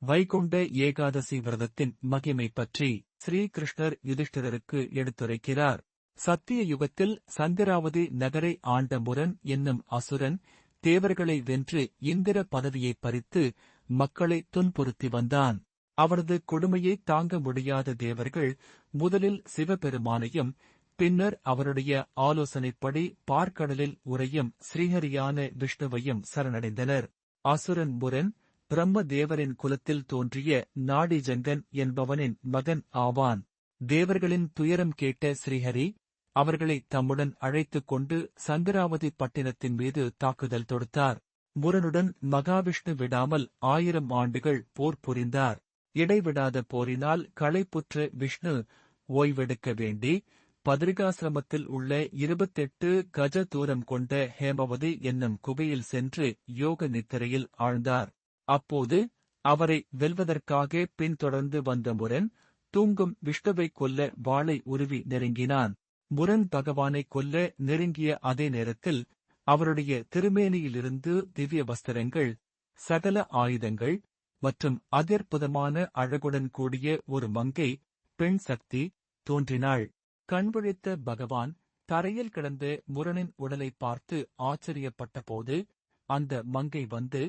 வைகுண்ட ஏகாதசி விரதத்தின் மகிமை பற்றி ஸ்ரீகிருஷ்ணர் யுதிஷ்டிரருக்கு எடுத்துரைக்கிறார். சத்திய யுகத்தில் சந்திராவதி நகரை ஆண்ட முரன் என்னும் அசுரன் தேவர்களை வென்று இந்திர பதவியை பறித்து மக்களை துன்புறுத்தி வந்தான். அவரது கொடுமையை தாங்க முடியாத தேவர்கள் முதலில் சிவபெருமானையும் பின்னர் அவருடைய ஆலோசனைப்படி பார்க்கடலில் உறையும் ஸ்ரீஹரியான விஷ்ணுவையும் சரணடைந்தனர். அசுரன் முரன் பிரம்ம தேவரின் குலத்தில் தோன்றிய நாடிஜங்கன் என்பவனின் மகன் ஆவான். தேவர்களின் துயரம் கேட்ட ஸ்ரீஹரி அவர்களை தம்முடன் அழைத்துக் கொண்டு சந்திராவதி பட்டினத்தின் மீது தாக்குதல் தொடுத்தார். முரனுடன் மகாவிஷ்ணு விடாமல் 1000 ஆண்டுகள் போர் புரிந்தார். இடைவிடாத போரினால் களைப்புற்ற விஷ்ணு ஓய்வெடுக்க வேண்டி பத்ரிகாசிரமத்தில் உள்ள 28 கஜ தூரம் கொண்ட ஹேமவதி என்னும் குகையில் சென்று யோக நித்திரையில் ஆழ்ந்தார். அப்போது அவரை வெல்வதற்காக பின்தொடர்ந்து வந்த முரன் தூங்கும் விஷ்ணுவை கொல்ல வாளை உருவி நெருங்கினான். முரன் பகவானை கொல்ல நெருங்கிய அதே நேரத்தில் அவருடைய திருமேனியிலிருந்து திவ்ய வஸ்திரங்கள், சகல ஆயுதங்கள் மற்றும் அத்யற்புதமான அழகுடன் கூடிய ஒரு மங்கை பெண் சக்தி தோன்றினாள். கண்விழித்த பகவான் தரையில் கிடந்த முரனின் உடலை பார்த்து ஆச்சரியப்பட்டபோது அந்த மங்கை வந்து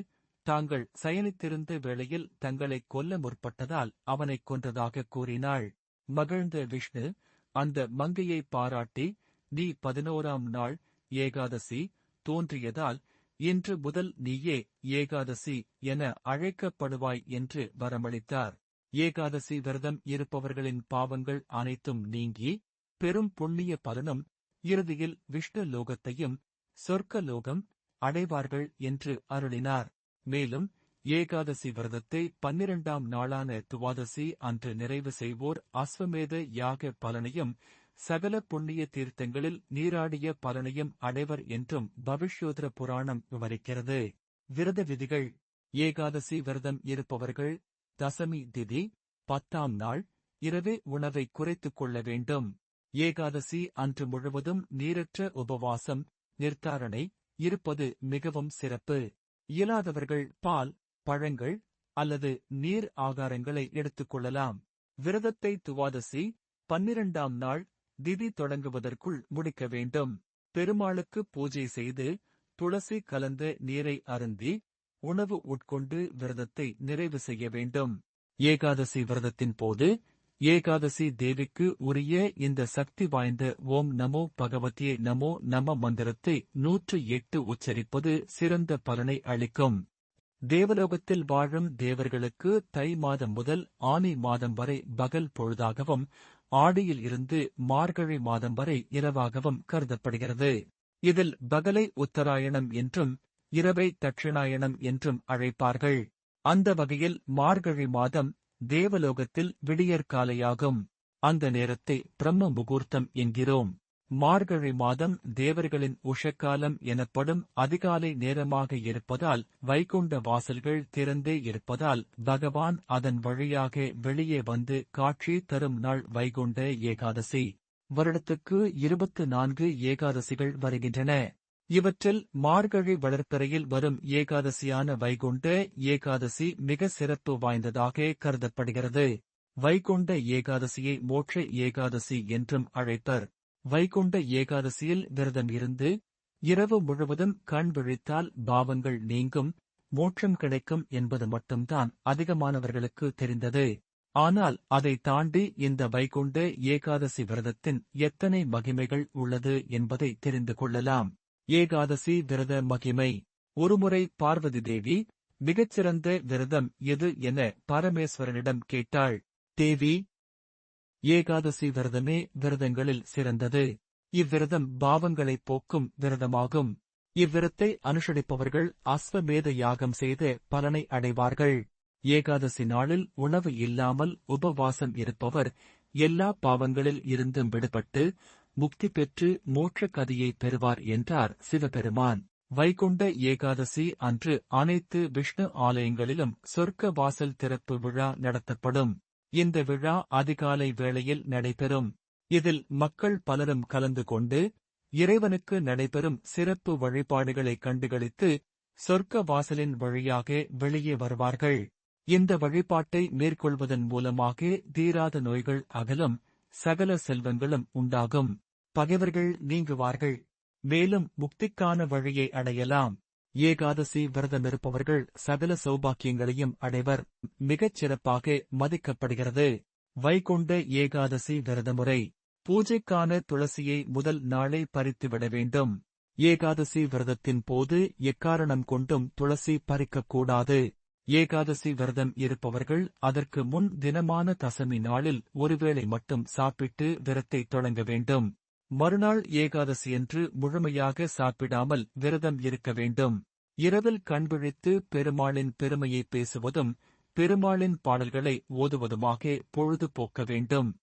தாங்கள் சயனித்திருந்த வேளையில் தங்களை கொல்ல முற்பட்டதால் அவனைக் கொன்றதாக கூறினாள். மகிழ்ந்த விஷ்ணு அந்த மங்கையை பாராட்டி, நீ 11ஆம் நாள் ஏகாதசி தோன்றியதால் இன்று முதல் நீயே ஏகாதசி என அழைக்கப்படுவாய் என்று வரமளித்தார். ஏகாதசி விரதம் இருப்பவர்களின் பாவங்கள் அனைத்தும் நீங்கி பெரும் புண்ணிய பலனும் இறுதியில் விஷ்ணு லோகத்தையும் சொர்க்க லோகம் அடைவார்கள் என்று அருளினார். மேலும் ஏகாதசி விரதத்தை 12ஆம் நாளான துவாதசி அன்று நிறைவு செய்வோர் அஸ்வமேத யாக பலனையும் சகல புண்ணிய தீர்த்தங்களில் நீராடிய பலனையும் அடைவர் என்றும் பவிஷ்யோதர புராணம் விவரிக்கிறது. விரத விதிகள். ஏகாதசி விரதம் இருப்பவர்கள் தசமி திதி 10ஆம் நாள் இரவே உணவை குறைத்துக் கொள்ள வேண்டும். ஏகாதசி அன்று முழுவதும் நீரற்ற உபவாசம் நிர்தாரணை இருப்பது மிகவும் சிறப்பு. இயலாதவர்கள் பால், பழங்கள் அல்லது நீர் ஆகாரங்களை எடுத்துக் கொள்ளலாம். விரதத்தை துவாதசி 12ஆம் நாள் திதி தொடங்குவதற்குள் முடிக்க வேண்டும். பெருமாளுக்கு பூஜை செய்து துளசி கலந்த நீரை அருந்தி உணவு உட்கொண்டு விரதத்தை நிறைவு செய்ய வேண்டும். ஏகாதசி விரதத்தின் போது ஏகாதசி தேவிக்கு உரிய இந்த சக்தி வாய்ந்த ஓம் நமோ பகவதியே நமோ நம மந்திரத்தை 108 உச்சரிப்பது சிறந்த பலனை அளிக்கும். தேவலோகத்தில் வாழும் தேவர்களுக்கு தை மாதம் முதல் ஆனி மாதம் வரை பகல் பொழுதாகவும் ஆடியில் இருந்து மார்கழி மாதம் வரை இரவாகவும் கருதப்படுகிறது. இதில் பகலை உத்தராயணம் என்றும் இரவை தட்சிணாயணம் என்றும் அழைப்பார்கள். அந்த வகையில் மார்கழி மாதம் தேவலோகத்தில் விடியற்காலையாகும். அந்த நேரத்தை பிரம்ம முகூர்த்தம் என்கிறோம். மார்கழி மாதம் தேவர்களின் உஷக்காலம் எனப்படும் அதிகாலை நேரமாக இருப்பதால் வைகுண்ட வாசல்கள் திறந்தே இருப்பதால் பகவான் அதன் வழியாக வெளியே வந்து காட்சி தரும் நாள் வைகுண்ட ஏகாதசி. வருடத்துக்கு 24 ஏகாதசிகள் வருகின்றன. இவற்றில் மார்கழி வளர்ப்பிறையில் வரும் ஏகாதசியான வைகுண்ட ஏகாதசி மிக சிறப்பு வாய்ந்ததாக கருதப்படுகிறது. வைகுண்ட ஏகாதசியை மோட்ச ஏகாதசி என்றும் அழைப்பர். வைகுண்ட ஏகாதசியில் விரதம் இருந்து இரவு முழுவதும் கண் விழித்தால் பாவங்கள் நீங்கும், மோட்சம் கிடைக்கும் என்பது மட்டும்தான் அதிகமானவர்களுக்கு தெரிந்தது. ஆனால் அதை தாண்டி இந்த வைகுண்ட ஏகாதசி விரதத்தின் எத்தனை மகிமைகள் உள்ளது என்பதை தெரிந்து கொள்ளலாம். ஏகாதசி விரத மகிமை. ஒருமுறை பார்வதி தேவி மிகச்சிறந்த விரதம் எது என பரமேஸ்வரனிடம் கேட்டாள். தேவி, ஏகாதசி விரதமே விரதங்களில் சிறந்தது. இவ்விரதம் பாவங்களைப் போக்கும் விரதமாகும். இவ்விரத்தை அனுசரிப்பவர்கள் அஸ்வமேத யாகம் செய்த பலனை அடைவார்கள். ஏகாதசி நாளில் உணவு இல்லாமல் உபவாசம் இருப்பவர் எல்லா பாவங்களில் இருந்தும் விடுபட்டு முக்தி பெற்று மோட்ச கதியை பெறுவார் என்றார் சிவபெருமான். வைகுண்ட ஏகாதசி அன்று அனைத்து விஷ்ணு ஆலயங்களிலும் சொர்க்க வாசல் திறப்பு விழா நடத்தப்படும். இந்த விழா அதிகாலை வேளையில் நடைபெறும். இதில் மக்கள் பலரும் கலந்து கொண்டு இறைவனுக்கு நடைபெறும் சிறப்பு வழிபாடுகளை கண்டுகளித்து சொர்க்க வாசலின் வழியாக வெளியே வருவார்கள். இந்த வழிபாட்டை மேற்கொள்வதன் மூலமாக தீராத நோய்கள் அகலும், சகல செல்வங்களும் உண்டாகும், பகைவர்கள் நீங்குவார்கள், மேலும் முக்திக்கான வழியை அடையலாம். ஏகாதசி விரதமிருப்பவர்கள் சகல சௌபாக்கியங்களையும் அடைவர். மிகச் சிறப்பாக மதிக்கப்படுகிறது. வைகுண்ட ஏகாதசி விரதமுறை. பூஜைக்கான துளசியை முதல் நாளே பறித்துவிட வேண்டும். ஏகாதசி விரதத்தின் போது எக்காரணம் கொண்டும் துளசி பறிக்கக்கூடாது. ஏகாதசி விரதம் இருப்பவர்கள் அதற்கு முன் தினமான தசமி நாளில் ஒருவேளை மட்டும் சாப்பிட்டு விரத்தை தொடங்க வேண்டும். மறுநாள் ஏகாதசியன்று முழுமையாக சாப்பிடாமல் விரதம் இருக்க வேண்டும். இரவில் கண்விழித்து பெருமாளின் பெருமையை பேசுவதும் பெருமாளின் பாடல்களை ஓதுவதுமாக பொழுது போக்க வேண்டும்.